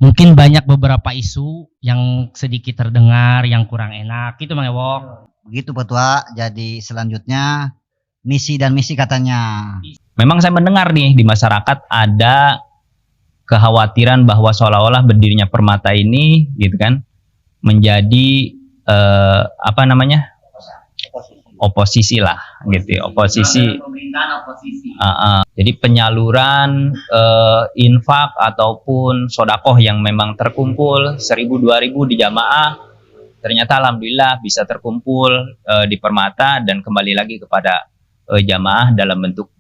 Mungkin banyak beberapa isu yang sedikit terdengar yang kurang enak gitu Mang Ewok. Begitu Petua. Jadi selanjutnya misi dan misi katanya. Memang saya mendengar nih di masyarakat ada kekhawatiran bahwa seolah-olah berdirinya Permata ini gitu kan menjadi apa namanya? Oposisi lah gitu ya, oposisi. Pemerintahan oposisi. Jadi penyaluran infak ataupun sodakoh yang memang terkumpul 1.000-2.000 di jamaah ternyata alhamdulillah bisa terkumpul di Permata dan kembali lagi kepada jamaah dalam bentuk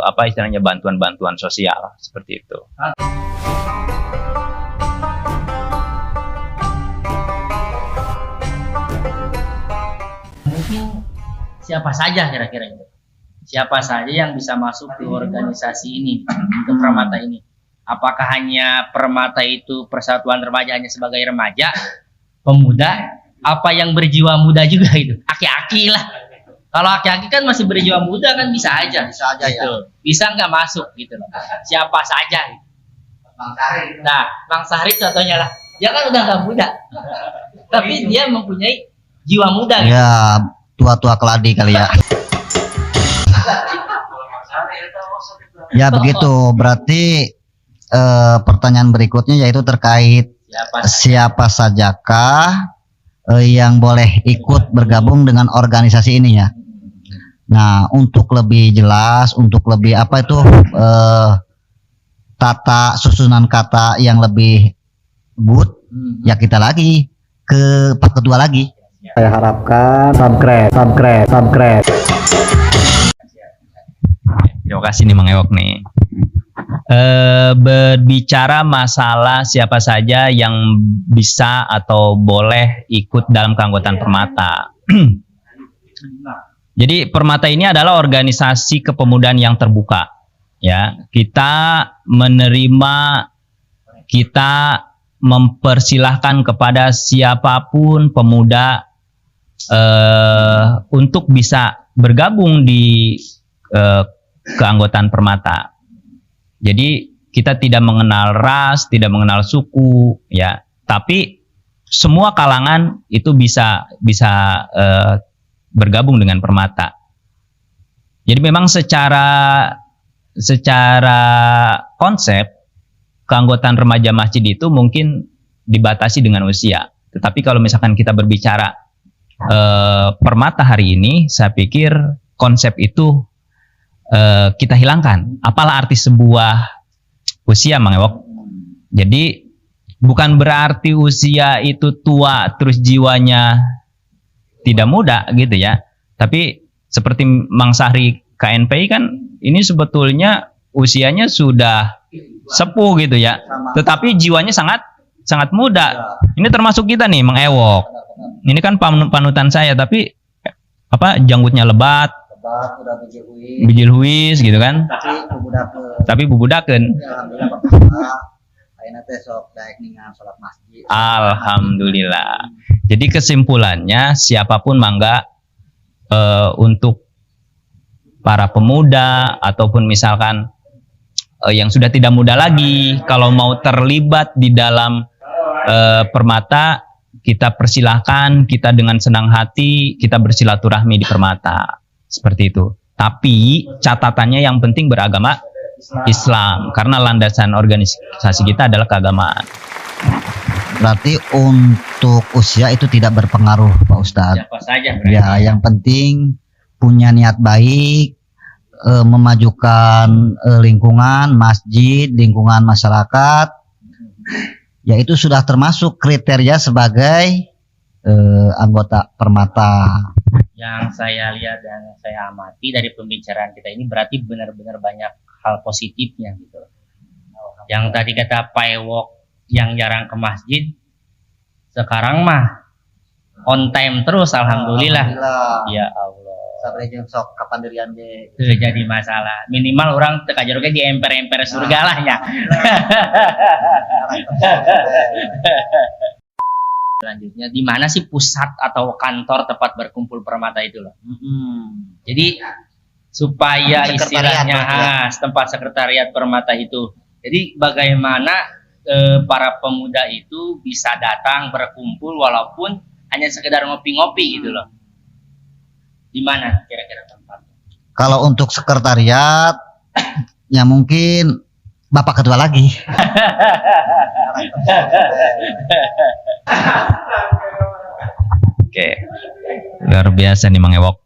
apa istilahnya bantuan-bantuan sosial seperti itu. Mungkin siapa saja kira-kira itu? Siapa saja yang bisa masuk ke organisasi ini, ke Permata ini? Apakah hanya Permata itu persatuan remaja hanya sebagai remaja, pemuda, apa yang berjiwa muda juga itu? Aki-aki lah. Kalau aki-aki kan masih berjiwa muda kan bisa aja. Bisa aja gitu. ya. Bisa nggak masuk gitu loh. Siapa saja. Gitu. Bang Sahri. Nah, Bang Sahri contohnya lah. Dia kan udah nggak muda, tapi dia mempunyai jiwa muda. Gitu. Ya, tua-tua keladi kali ya. Ya begitu. Berarti pertanyaan berikutnya yaitu terkait siapa sajakah yang boleh ikut bergabung dengan organisasi ini ya. Nah, untuk lebih jelas, untuk lebih apa itu tata susunan kata yang lebih good, ya kita lagi ke Pak Ketua lagi. Saya harapkan subscribe. Terima kasih nih Mang Ewok nih. Berbicara masalah siapa saja yang bisa atau boleh ikut dalam keanggotaan Permata. Jadi Permata ini adalah organisasi kepemudaan yang terbuka. Ya, kita menerima, kita mempersilahkan kepada siapapun pemuda untuk bisa bergabung di keanggotaan Permata. Jadi kita tidak mengenal ras, tidak mengenal suku, ya. Tapi semua kalangan itu bisa bergabung dengan Permata. Jadi memang secara konsep keanggotaan remaja masjid itu mungkin dibatasi dengan usia. Tetapi kalau misalkan kita berbicara Permata hari ini, saya pikir konsep itu kita hilangkan. Apalah arti sebuah usia, Mang Ewok? Jadi bukan berarti usia itu tua terus jiwanya tidak muda gitu ya. Tapi seperti Mang Sahri KNPI kan ini sebetulnya usianya sudah sepuh gitu ya. Tetapi jiwanya sangat muda. Ini termasuk kita nih, Mang Ewok. Ini kan panutan saya, tapi apa janggutnya lebat. Udah Bijil huis gitu kan. Tapi bubudakeun. Alhamdulillah. Jadi kesimpulannya siapapun mangga untuk para pemuda ataupun misalkan yang sudah tidak muda lagi kalau mau terlibat di dalam Permata, kita persilahkan, kita dengan senang hati kita bersilaturahmi di Permata. Seperti itu. Tapi catatannya yang penting beragama Islam karena landasan organisasi kita adalah keagamaan. Berarti untuk usia itu tidak berpengaruh, Pak Ustadz. Siapa saja. Ya, yang penting punya niat baik, memajukan lingkungan masjid, lingkungan masyarakat. Ya itu sudah termasuk kriteria sebagai anggota Permata. Yang saya lihat dan saya amati dari pembicaraan kita ini berarti benar-benar banyak hal positifnya gitu. Yang tadi kata Pak Ewok yang jarang ke masjid, sekarang mah on time terus, alhamdulillah. Ya Allah. Sabar jeung sok kapan dirian ge. Itu jadi masalah. Minimal orang teu kajarogeh di emper-emper surga lah nya. Selanjutnya, di mana sih pusat atau kantor tempat berkumpul Permata itu loh? Jadi supaya istilahnya tempat sekretariat Permata itu. Jadi bagaimana para pemuda itu bisa datang berkumpul walaupun hanya sekedar ngopi-ngopi gitu loh. Di mana kira-kira tempatnya? Kalau untuk sekretariat, ya mungkin Bapak Ketua lagi. Oke, luar biasa nih Mang Ewok.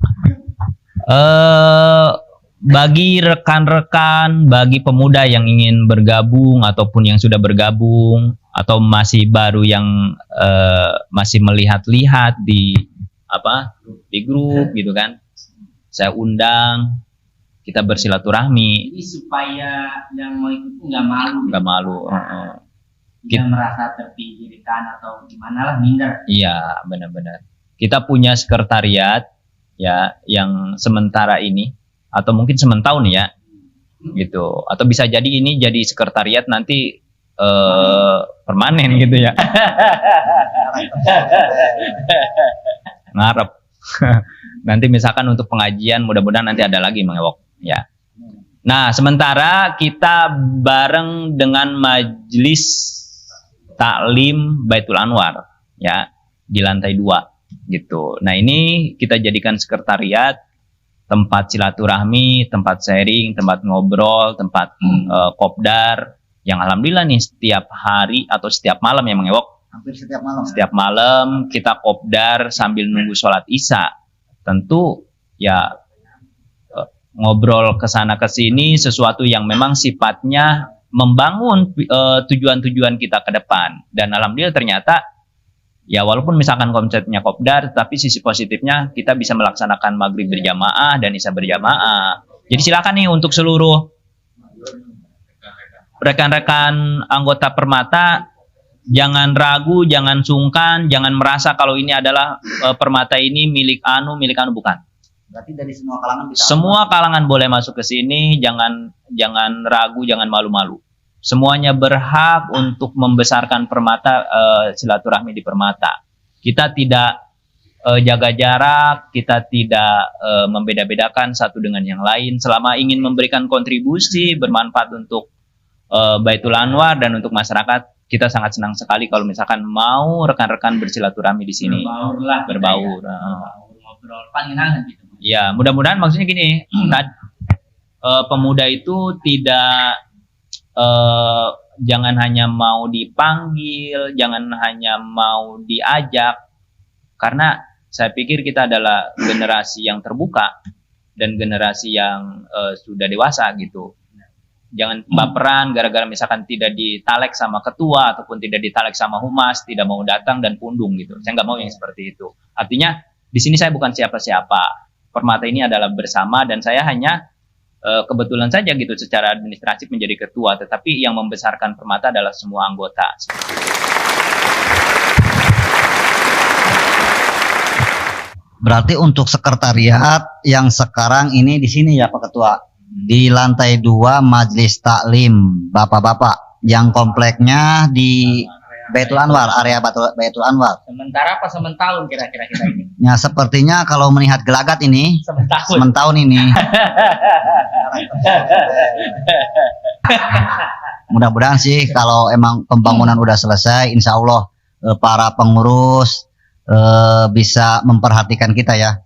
Bagi rekan-rekan, bagi pemuda yang ingin bergabung ataupun yang sudah bergabung atau masih baru yang masih melihat-lihat di grup gitu kan, saya undang, kita bersilaturahmi. Jadi supaya yang mau ikut nggak malu. Nggak malu. Tidak merasa terpinggirkan atau gimana lah, minder. Iya, benar-benar. Kita punya sekretariat ya yang sementara ini atau mungkin sementahun ya gitu, atau bisa jadi ini jadi sekretariat nanti permanen gitu ya. Ngarep. Nanti misalkan untuk pengajian mudah-mudahan nanti ada lagi Mang Ewok ya. Nah, sementara kita bareng dengan Majelis Taklim Baitul Anwar ya di lantai 2 gitu. Nah, ini kita jadikan sekretariat, tempat silaturahmi, tempat sharing, tempat ngobrol, tempat kopdar yang alhamdulillah nih setiap hari atau setiap malam ya Mang Ewok. Hampir setiap malam. Setiap malam kita kopdar sambil nunggu sholat Isya. Tentu ya ngobrol ke sana ke sini sesuatu yang memang sifatnya membangun tujuan-tujuan kita ke depan. Dan alhamdulillah ternyata ya walaupun misalkan konsepnya kopdar, tapi sisi positifnya kita bisa melaksanakan maghrib berjamaah dan isya berjamaah. Jadi silakan nih untuk seluruh rekan-rekan anggota Permata, jangan ragu, jangan sungkan, jangan merasa kalau ini adalah Permata ini milik anu bukan. Berarti dari semua kalangan bisa. Semua kalangan boleh masuk ke sini, jangan ragu, jangan malu-malu. Semuanya berhak untuk membesarkan Permata, silaturahmi di Permata. Kita tidak jaga jarak, kita tidak membeda-bedakan satu dengan yang lain. Selama ingin memberikan kontribusi bermanfaat untuk Baitul Anwar dan untuk masyarakat, kita sangat senang sekali kalau misalkan mau rekan-rekan bersilaturahmi di sini. Berbaur. Ngobrol paling hangat gitu. Ya, mudah-mudahan maksudnya gini, pemuda itu tidak jangan hanya mau dipanggil, jangan hanya mau diajak, karena saya pikir kita adalah generasi yang terbuka dan generasi yang sudah dewasa gitu. Jangan baperan gara-gara misalkan tidak ditalek sama ketua ataupun tidak ditalek sama humas, tidak mau datang dan pundung gitu. Saya nggak mau yang seperti itu. Artinya di sini saya bukan siapa-siapa. Permata ini adalah bersama dan saya hanya kebetulan saja gitu secara administratif menjadi ketua, tetapi yang membesarkan Permata adalah semua anggota. Berarti untuk sekretariat yang sekarang ini di sini ya Pak Ketua, di lantai 2 Majelis Taklim Bapak-bapak yang kompleknya di Baitul Anwar, area Baitul Anwar. Sementara apa sementahun kira-kira kita ini? Ya sepertinya kalau melihat gelagat ini sementahun ini. Mudah-mudahan sih kalau emang pembangunan udah selesai, insya Allah para pengurus bisa memperhatikan kita ya.